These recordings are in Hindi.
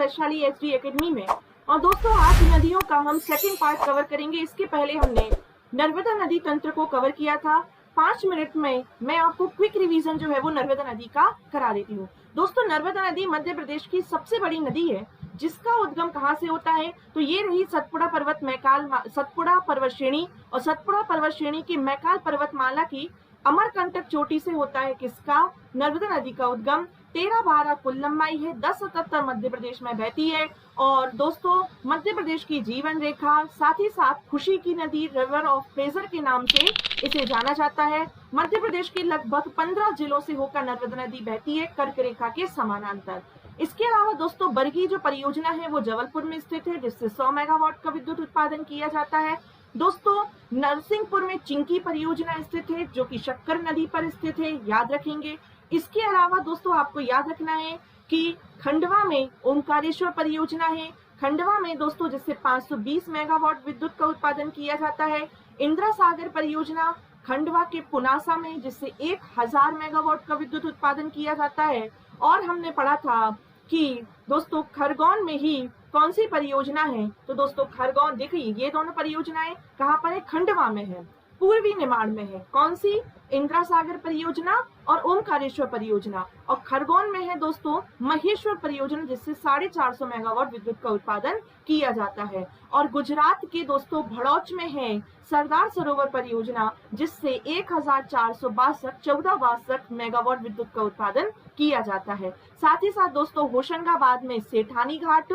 वैशाली एचडी एकेडमी में। और दोस्तों आज नदियों का हम सेकंड पार्ट कवर करेंगे। इसके पहले हमने नर्मदा नदी तंत्र को कवर किया था। 5 मिनट में मैं आपको क्विक रिवीजन जो है वो नर्मदा नदी का करा देती हूँ। दोस्तों नर्मदा नदी मध्य प्रदेश की सबसे बड़ी नदी है, जिसका उद्गम कहाँ से होता है तो ये रही सतपुड़ा पर्वत श्रेणी, और सतपुड़ा पर्वत श्रेणी की मैकाल पर्वतमाला की अमरकंटक चोटी से होता है किसका, नर्मदा नदी का उद्गम। 13-12 कुल लंबाई है, 1077 मध्य प्रदेश में बहती है। और दोस्तों मध्य प्रदेश की जीवन रेखा, साथ ही साथ खुशी की नदी, रिवर ऑफ प्लेजर के नाम से इसे जाना जाता है। मध्य प्रदेश के लगभग 15 जिलों से होकर नर्मदा नदी बहती है कर्क रेखा के समानांतर। इसके अलावा दोस्तों बरगी जो परियोजना है वो जबलपुर में स्थित है, जिससे 100 मेगावाट का विद्युत उत्पादन किया जाता है। दोस्तों नरसिंहपुर में चिंकी परियोजना स्थित है, जो कि शक्कर नदी पर स्थित है, याद रखेंगे। इसके अलावा दोस्तों आपको याद रखना है कि खंडवा में ओंकारेश्वर परियोजना है, खंडवा में दोस्तों जिससे 520 मेगावाट विद्युत का उत्पादन किया जाता है। इंदिरा सागर परियोजना खंडवा के पुनासा में, जिससे 1000 मेगावाट का विद्युत उत्पादन किया जाता है। और हमने पढ़ा था कि दोस्तों खरगोन में ही कौन सी परियोजना है, तो दोस्तों खरगोन देखिए ये दोनों परियोजनाएं कहाँ पर है, खंडवा में है, पूर्वी निमाड़ में है। कौन सी, इंदिरा सागर परियोजना और ओमकारेश्वर परियोजना। और खरगोन में है दोस्तों महेश्वर परियोजना, जिससे 450 मेगावाट विद्युत का उत्पादन किया जाता है। और गुजरात के दोस्तों भड़ौच में है सरदार सरोवर परियोजना, जिससे 1462 मेगावाट विद्युत का उत्पादन किया जाता है। साथ ही साथ दोस्तों होशंगाबाद में सेठानी घाट,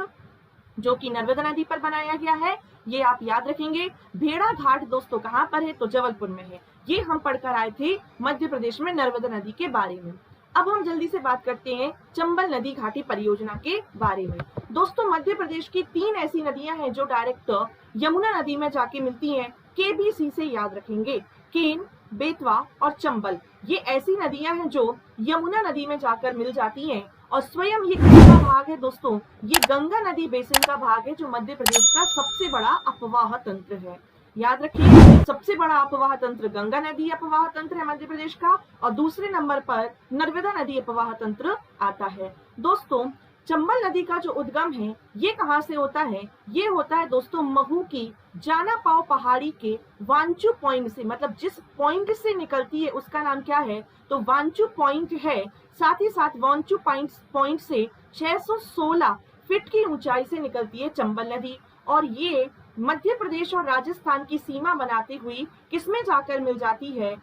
जो कि नर्मदा नदी पर बनाया गया है, ये आप याद रखेंगे। भेड़ा घाट दोस्तों कहाँ पर है तो जबलपुर में है। ये हम पढ़कर आए थे मध्य प्रदेश में नर्मदा नदी के बारे में। अब हम जल्दी से बात करते हैं चंबल नदी घाटी परियोजना के बारे में। दोस्तों मध्य प्रदेश की 3 ऐसी नदियां हैं जो डायरेक्ट यमुना नदी में जाके मिलती हैं, केबीसी से याद रखेंगे, केन, बेतवा और चंबल। ये ऐसी नदियां हैं जो यमुना नदी में जाकर मिल जाती हैं। और स्वयं ये किसका भाग है दोस्तों, ये गंगा नदी बेसिन का भाग है, जो मध्य प्रदेश का सबसे बड़ा अपवाह तंत्र है। याद रखिए सबसे बड़ा अपवाह तंत्र गंगा नदी अपवाह तंत्र है मध्य प्रदेश का, और दूसरे नंबर पर नर्मदा नदी अपवाह तंत्र आता है। दोस्तों चंबल नदी का जो उद्गम है ये कहाँ से होता है, ये होता है दोस्तों महू की जाना पाव पहाड़ी के वांचू पॉइंट से, मतलब जिस पॉइंट से निकलती है उसका नाम क्या है तो वांचू पॉइंट है। साथ ही साथ वांचू पॉइंट से 616 फीट की ऊंचाई से निकलती है चंबल नदी, और ये मध्य प्रदेश और राजस्थान की सीमा बनाती हुई किसमें जाकर मिल जाती है,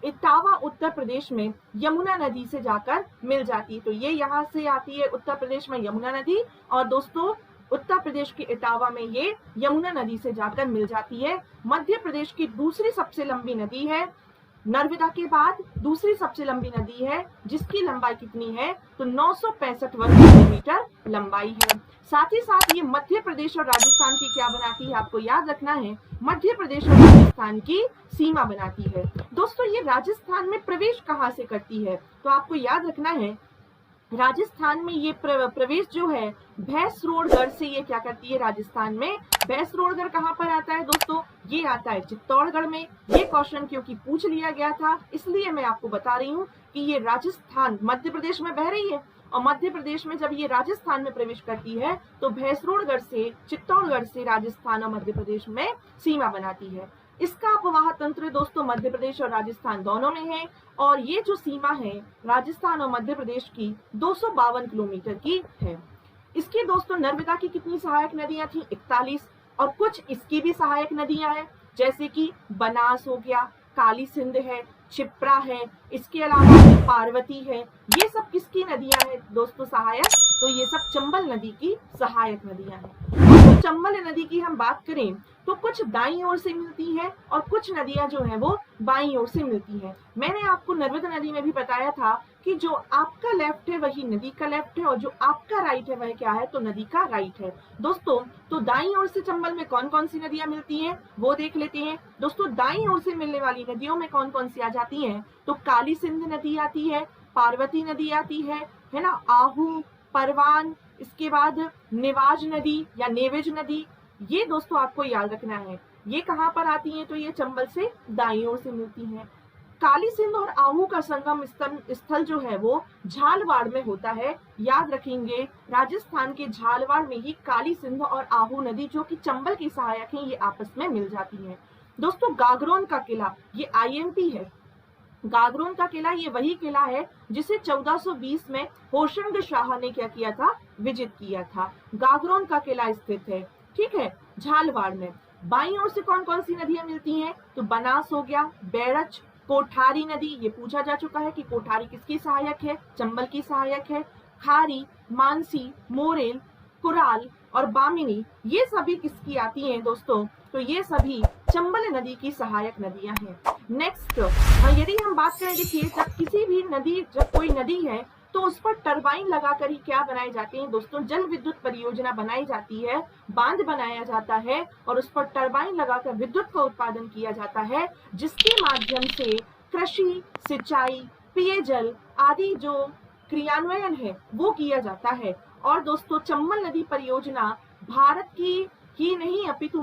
इटावा उत्तर प्रदेश में यमुना नदी से जाकर मिल जाती है। तो ये यहाँ से आती है उत्तर प्रदेश में यमुना नदी, और दोस्तों उत्तर प्रदेश के इटावा में ये यमुना नदी से जाकर मिल जाती है। मध्य प्रदेश की दूसरी सबसे लंबी नदी है, नर्मदा के बाद दूसरी सबसे लंबी नदी है, जिसकी लंबाई कितनी है तो 965 वर्ग किलोमीटर लंबाई है। साथ ही साथ ये मध्य प्रदेश और राजस्थान की क्या बनाती है, आपको याद रखना है, मध्य प्रदेश और राजस्थान की सीमा बनाती है। दोस्तों ये राजस्थान में प्रवेश कहाँ से करती है तो आपको याद रखना है, राजस्थान में ये प्रवेश जो है भैंसरोडगढ़ से ये क्या करती है, राजस्थान में भैंसरोडगढ़ कहाँ पर आता है दोस्तों, ये आता है चित्तौड़गढ़ में। ये क्वेश्चन क्योंकि पूछ लिया गया था इसलिए मैं आपको बता रही हूँ कि ये राजस्थान मध्य प्रदेश में बह रही है, और मध्य प्रदेश में जब ये राजस्थान में प्रवेश करती है तो भैंसरोडगढ़ से, चित्तौड़गढ़ से राजस्थान और मध्य प्रदेश में सीमा बनाती है। इसका अपवाह तंत्र दोस्तों मध्य प्रदेश और राजस्थान दोनों में है, और ये जो सीमा है राजस्थान और मध्य प्रदेश की 252 किलोमीटर की है। इसकी दोस्तों नर्मदा की कितनी सहायक नदियां थी, 41, और कुछ इसकी भी सहायक नदियां हैं, जैसे कि बनास हो गया, काली सिंध है, क्षिप्रा है, इसके अलावा पार्वती है। ये सब किसकी नदियां हैं दोस्तों सहायक, तो ये सब चंबल नदी की सहायक नदियां हैं। तो चंबल नदी की हम बात करें तो कुछ दाईं ओर से मिलती है और कुछ नदियां जो है वो बाईं ओर से मिलती है। मैंने आपको नर्मदा नदी में भी बताया था कि जो आपका लेफ्ट है वही नदी का लेफ्ट है, और जो आपका राइट है वह क्या है तो नदी का राइट है। दोस्तों तो दाईं ओर से चंबल में कौन कौन सी नदियां मिलती हैं वो देख लेते हैं। दोस्तों दाईं ओर से मिलने वाली नदियों में कौन कौन सी आ जाती हैं तो काली सिंध नदी आती है, पार्वती नदी आती है ना, आहू, परवान, इसके बाद नेवाज नदी या नेवेज नदी। ये दोस्तों आपको याद रखना है, ये कहाँ पर आती हैं तो ये चंबल से दाईं ओर से मिलती हैं। काली सिंध और आहू का संगम स्थल जो है वो झालवाड़ में होता है। याद रखेंगे, राजस्थान के झालवाड़ में ही काली सिंध और आहू नदी जो कि चंबल की सहायक है, ये आपस में मिल जाती है। दोस्तों गागरोन का किला, ये IMP है। गागरोन का किला ये वही किला है जिसे 1420 में होशंग शाह ने क्या किया था, विजित किया था। गागरोन का किला स्थित है, ठीक है, झालवाड़ में। बाईं ओर से कौन कौन सी नदियां मिलती हैं, तो बनास हो गया, बैरच, कोठारी नदी, ये पूछा जा चुका है कि कोठारी किसकी सहायक है, चंबल की सहायक है। खारी, मानसी, मोरेल, कुराल और बामिनी, ये सभी किसकी आती हैं दोस्तों, तो ये सभी चंबल नदी की सहायक नदियां हैं। नेक्स्ट, यदि हम बात करें, देखिए जब कोई नदी है तो उस पर टरबाइन लगाकर ही क्या बनाए जाते हैं दोस्तों, जल विद्युत परियोजना बनाई जाती है, बांध बनाया जाता है और उस पर टरबाइन लगाकर विद्युत का उत्पादन किया जाता है, जिसके माध्यम से कृषि, सिंचाई, पेयजल आदि जो क्रियान्वयन है वो किया जाता है। और दोस्तों चंबल नदी परियोजना भारत की ही नहीं अपितु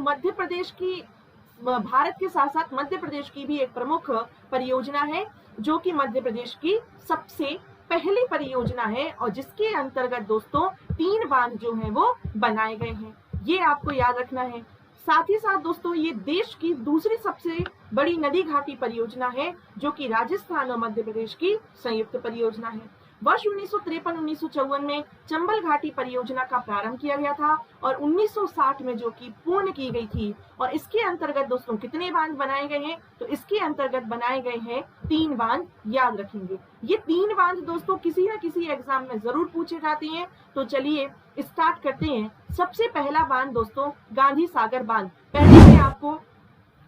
भारत के साथ साथ मध्य प्रदेश की भी एक प्रमुख परियोजना है, जो कि मध्य प्रदेश की सबसे पहली परियोजना है और जिसके अंतर्गत दोस्तों 3 बांध जो हैं वो बनाए गए हैं, ये आपको याद रखना है। साथ ही साथ दोस्तों ये देश की दूसरी सबसे बड़ी नदी घाटी परियोजना है, जो कि राजस्थान और मध्य प्रदेश की संयुक्त परियोजना है। वर्ष 1953-1954 में चंबल घाटी परियोजना का प्रारंभ किया गया था और 1960 में जो कि पूर्ण की गई थी। और इसके अंतर्गत दोस्तों कितने बांध बनाए गए हैं, तो इसके अंतर्गत बनाए गए हैं 3 बांध, याद रखेंगे। ये 3 बांध दोस्तों किसी न किसी एग्जाम में जरूर पूछे जाते हैं। तो चलिए स्टार्ट करते हैं। सबसे पहला बांध दोस्तों गांधी सागर बांध, पहले मैं आपको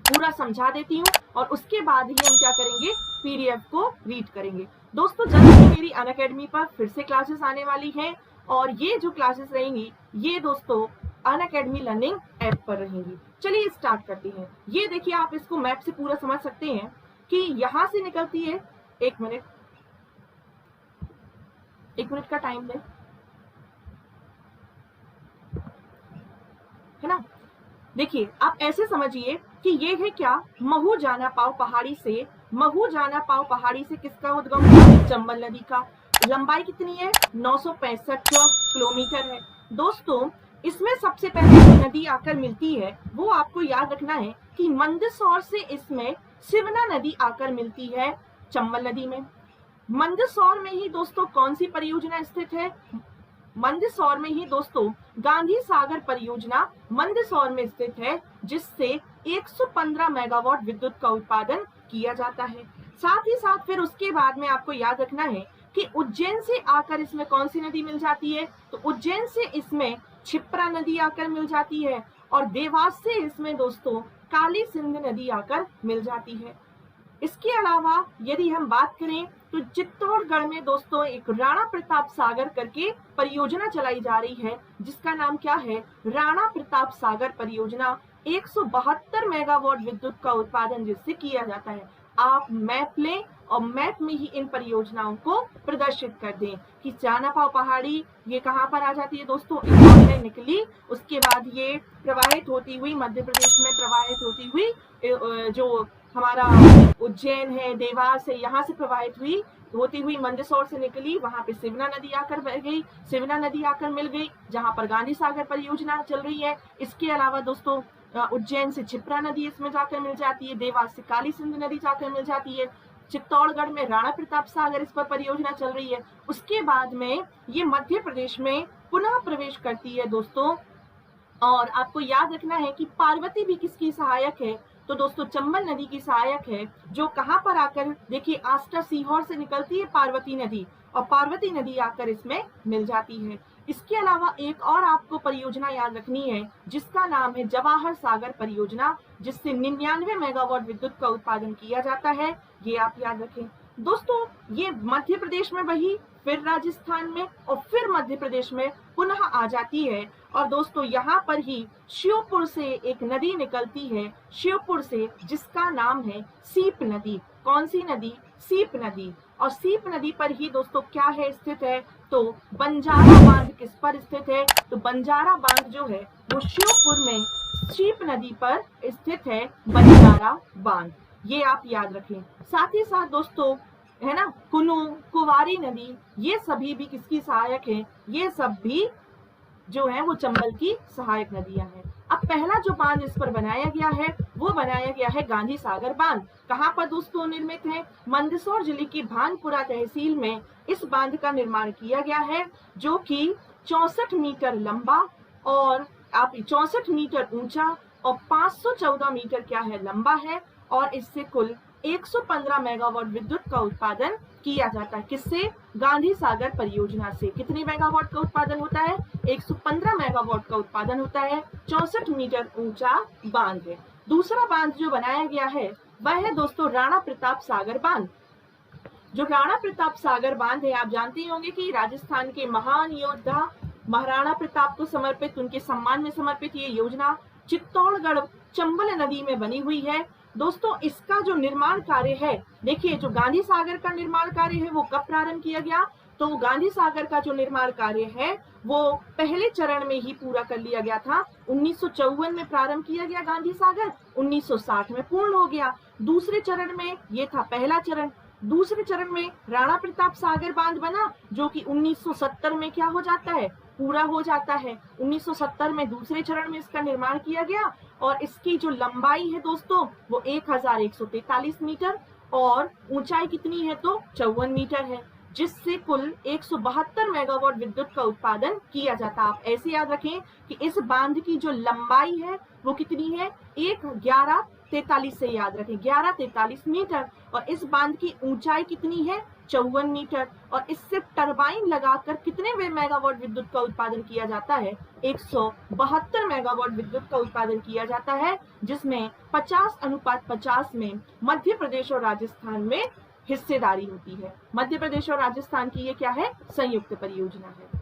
पूरा समझा देती हूँ और उसके बाद ही हम क्या करेंगे, PDF को रीड करेंगे। दोस्तों जल्द ही मेरी अनअकैडमी पर फिर से क्लासेस आने वाली हैं और ये जो क्लासेस रहेंगी ये दोस्तों अनअकैडमी लर्निंग ऐप पर रहेंगी। चलिए स्टार्ट करते हैं। ये देखिए, आप इसको मैप से पूरा समझ सकते हैं कि यहां से निकलती है, एक मिनट का टाइम दें, है ना। देखिए आप ऐसे समझिए कि ये है क्या, महू जाना पाव पहाड़ी से किसका उद्गम हुआ, चंबल नदी का। लंबाई कितनी है, 965 किलोमीटर है। दोस्तों इसमें सबसे पहले जो नदी आकर मिलती है वो आपको याद रखना है कि मंदसौर से इसमें सिवना नदी आकर मिलती है चंबल नदी में। मंदसौर में ही दोस्तों कौन सी परियोजना स्थित है, मंदसौर में ही दोस्तों गांधी सागर परियोजना मंदसौर में स्थित है, जिससे 115 मेगावाट विद्युत का उत्पादन किया जाता है। साथ ही साथ फिर उसके बाद में आपको याद रखना है कि उज्जैन से आकर इसमें कौन सी नदी मिल जाती है, तो उज्जैन से इसमें क्षिप्रा नदी आकर मिल जाती है और देवास से इसमें दोस्तों काली सिंध नदी आकर मिल जाती है। इसके अलावा यदि हम बात करें तो चित्तौड़गढ़ में दोस्तों एक राणा प्रताप सागर करके परियोजना चलाई जा रही है, जिसका नाम क्या है, राणा प्रताप सागर परियोजना। 172 मेगावाट विद्युत का उत्पादन जिससे किया जाता है। आप मैप लें और मैप में ही इन परियोजनाओं को प्रदर्शित कर दें कि चानापाव पहाड़ी ये कहाँ पर आ जाती है दोस्तों, इंदौर में निकली, उसके बाद ये प्रवाहित होती हुई मध्य प्रदेश में प्रवाहित होती हुई जो हमारा उज्जैन है, देवास है, यहाँ से प्रवाहित हुई होती हुई मंदसौर से निकली, वहां पे सिवना नदी आकर बह गई, सिवना नदी आकर मिल गई जहां पर गांधी सागर परियोजना चल रही है। इसके अलावा दोस्तों उज्जैन से क्षिप्रा नदी इसमें जाकर मिल जाती है, देवास से काली सिंध नदी जाकर मिल जाती है, चित्तौड़गढ़ में राणा प्रताप सागर इस पर परियोजना चल रही है। उसके बाद में ये मध्य प्रदेश में पुनः प्रवेश करती है दोस्तों। और आपको याद रखना है कि पार्वती भी किसकी सहायक है, तो दोस्तों चंबल नदी की सहायक है, जो कहां पर आकर, देखिए आस्टर सीहोर से निकलती है पार्वती नदी और पार्वती नदी आकर इसमें मिल जाती है। इसके अलावा एक और आपको परियोजना याद रखनी है जिसका नाम है जवाहर सागर परियोजना, जिससे 99 मेगावाट विद्युत का उत्पादन किया जाता है, ये आप याद रखें। दोस्तों ये मध्य प्रदेश में वही, फिर राजस्थान में और फिर मध्य प्रदेश में पुनः आ जाती है। और दोस्तों यहाँ पर ही श्योपुर से एक नदी निकलती है, श्योपुर से, जिसका नाम है सीप नदी। कौन सी नदी, सीप नदी। और सीप नदी पर ही दोस्तों क्या है स्थित है, तो बंजारा बांध किस पर स्थित है, तो बंजारा बांध जो है वो श्योपुर में सीप नदी पर स्थित है, बंजारा बांध। ये आप याद रखें। साथ ही साथ दोस्तों है ना, कुनु, कुंवारी नदी, ये सभी भी किसकी सहायक है? ये सब भी जो है वो चंबल की सहायक नदियां हैं। अब पहला जो बांध इस पर बनाया गया है वो बनाया गया है गांधी सागर बांध। कहाँ पर दोस्तों निर्मित है? मंदसौर जिले की भानपुरा तहसील में इस बांध का निर्माण किया गया है, जो कि 64 मीटर लंबा और आप 64 मीटर ऊंचा और 514 मीटर क्या है लंबा है, और इससे कुल 115 मेगावाट विद्युत का उत्पादन किया जाता है। किससे? गांधी सागर परियोजना से। कितने मेगावाट का उत्पादन होता है? 115 मेगावाट का उत्पादन होता है। 64 मीटर ऊंचा बांध है। दूसरा बांध जो बनाया गया है वह है दोस्तों राणा प्रताप सागर बांध। जो राणा प्रताप सागर बांध है, आप जानते होंगे कि राजस्थान के महान योद्धा महाराणा प्रताप को समर्पित, उनके सम्मान में समर्पित ये योजना चित्तौड़गढ़ चंबल नदी में बनी हुई है। दोस्तों इसका जो निर्माण कार्य है, देखिए जो गांधी सागर का निर्माण कार्य है वो कब प्रारंभ किया गया? तो गांधी सागर का जो निर्माण कार्य है वो पहले चरण में ही पूरा कर लिया गया था। 1954 में प्रारंभ किया गया गांधी सागर, 1960 में पूर्ण हो गया। दूसरे चरण में, ये था पहला चरण, दूसरे चरण में राणा प्रताप सागर बांध बना, जो कि 1970 में क्या हो जाता है? पूरा हो जाता है। 1970 में दूसरे चरण में इसका निर्माण किया गया और इसकी जो लंबाई है दोस्तों वो 1143 मीटर और ऊंचाई कितनी है? तो 54 मीटर है, जिससे कुल 172 मेगावाट विद्युत का उत्पादन किया जाता है। आप ऐसे याद रखें कि इस बांध की जो लंबाई है वो कितनी है? 1143 से याद रखें, 1143 मीटर, और इस बांध की ऊंचाई कितनी है? 54 मीटर, और इससे टरबाइन लगाकर कितने मेगावाट विद्युत का उत्पादन किया जाता है? 172 मेगावाट विद्युत का उत्पादन किया जाता है, जिसमें 50:50 में मध्य प्रदेश और राजस्थान में हिस्सेदारी होती है। मध्य प्रदेश और राजस्थान की ये क्या है? संयुक्त परियोजना है।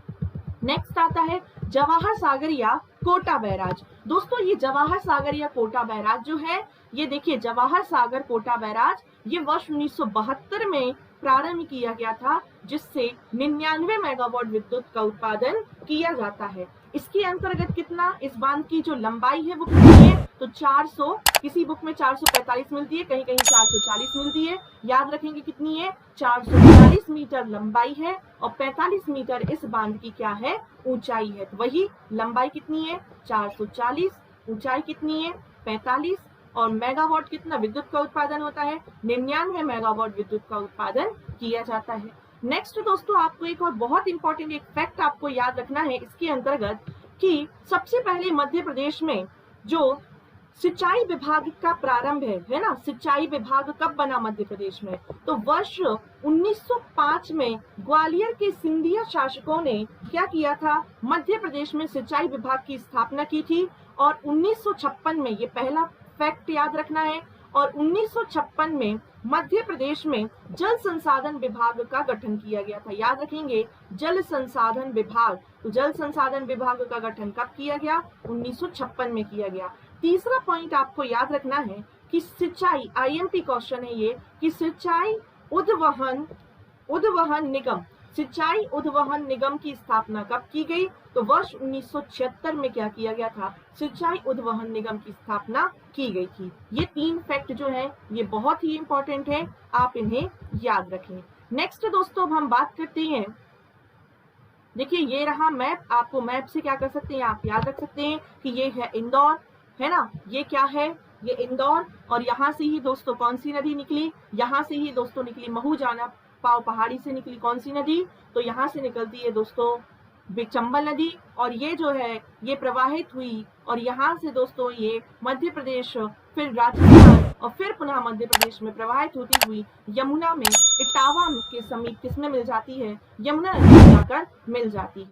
नेक्स्ट आता है जवाहर सागर या कोटा बैराज। दोस्तों ये जवाहर सागर या कोटा बैराज जो है, ये देखिए जवाहर सागर कोटा बैराज ये वर्ष 1972 में प्रारंभ किया गया था, जिससे 99 मेगावाट विद्युत का उत्पादन किया जाता है। इसके अंतर्गत कितना, इस बांध की जो लंबाई है वो कितनी है? तो 400, किसी बुक में 445 मिलती है, कहीं कहीं 440 मिलती है। याद रखेंगे कितनी है? 440 मीटर लंबाई है और 45 मीटर इस बांध की क्या है? ऊंचाई है। तो वही लंबाई कितनी है? 440, ऊंचाई कितनी है? 45, और मेगावाट कितना विद्युत का उत्पादन होता है? 99 मेगावाट विद्युत का उत्पादन किया जाता है। नेक्स्ट दोस्तों आपको एक और बहुत इंपॉर्टेंट एक फैक्ट आपको याद रखना है इसके अंतर्गत, कि सबसे पहले मध्य प्रदेश में जो सिंचाई विभाग का प्रारंभ है ना, सिंचाई विभाग कब बना मध्य प्रदेश में? तो वर्ष 1905 में ग्वालियर के सिंधिया शासकों ने क्या किया था? मध्य प्रदेश में सिंचाई विभाग की स्थापना की थी, और 1956 में, ये पहला फैक्ट याद रखना है, और 1956 में मध्य प्रदेश में जल संसाधन विभाग का गठन किया गया था। याद रखेंगे जल संसाधन विभाग। तो जल संसाधन विभाग का गठन कब किया गया? 1956 में किया गया। तीसरा पॉइंट आपको याद रखना है कि सिंचाई, आईएमपी क्वेश्चन है ये, कि सिंचाई उद्वहन निगम, सिंचाई उद्वहन निगम की स्थापना कब की गई? तो वर्ष 1976 में क्या किया गया था? सिंचाई उद्वहन निगम की स्थापना की गई थी। ये 3 फैक्ट जो है ये बहुत ही इंपॉर्टेंट है, आप इन्हें याद रखें। नेक्स्ट दोस्तों अब हम बात करते हैं, देखिए ये रहा मैप। आपको मैप से क्या कर सकते हैं? आप याद रख सकते हैं कि ये है इंदौर, है ना, ये क्या है? ये इंदौर, और यहाँ से ही दोस्तों कौन सी नदी निकली? यहाँ से ही दोस्तों निकली महू जाना पाव पहाड़ी से निकली कौन सी नदी? तो यहाँ से निकलती है दोस्तों चंबल नदी, और ये जो है ये प्रवाहित हुई, और यहाँ से दोस्तों ये मध्य प्रदेश, फिर राजस्थान, और फिर पुनः मध्य प्रदेश में प्रवाहित होती हुई यमुना में इटावा के समीप किसमें मिल जाती है? यमुना नदी में जाकर मिल जाती है।